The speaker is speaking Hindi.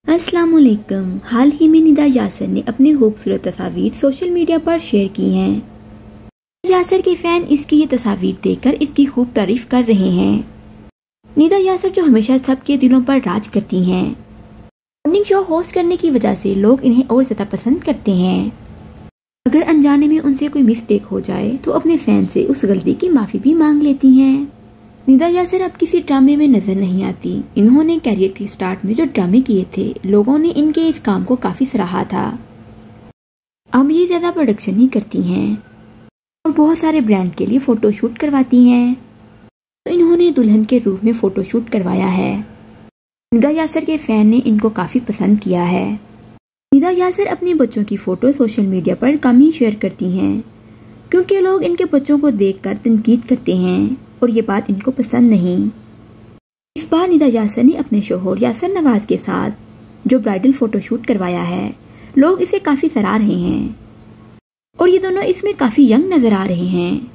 अस्सलामुअलैकुम। हाल ही में निदा यासर ने अपनी खूबसूरत तस्वीर सोशल मीडिया पर शेयर की हैं। यासर के फैन इसकी ये तस्वीर देखकर इसकी खूब तारीफ कर रहे हैं। निदा यासर जो हमेशा सबके दिलों पर राज करती हैं। मॉर्निंग शो होस्ट करने की वजह से लोग इन्हें और ज्यादा पसंद करते हैं। अगर अनजाने में उनसे कोई मिस्टेक हो जाए तो अपने फैन से उस गलती की माफी भी मांग लेती हैं। निदा यासर अब किसी ड्रामे में नजर नहीं आती। इन्होंने कैरियर की स्टार्ट में जो ड्रामे किए थे, लोगों ने इनके इस काम को काफी सराहा था। अब ये ज्यादा प्रोडक्शन ही करती हैं और बहुत सारे ब्रांड के लिए फोटोशूट करवाती हैं। तो इन्होंने दुल्हन के रूप में फोटोशूट करवाया है। निदा यासर के फैन ने इनको काफी पसंद किया है। निदा यासर अपने बच्चों की फोटो सोशल मीडिया पर कम ही शेयर करती हैं, क्योंकि लोग इनके बच्चों को देखकर तनकीद करते हैं और ये बात इनको पसंद नहीं। इस बार निदा यासर ने अपने शोहर यासर नवाज के साथ जो ब्राइडल फोटोशूट करवाया है, लोग इसे काफी सराह रहे हैं और ये दोनों इसमें काफी यंग नजर आ रहे हैं।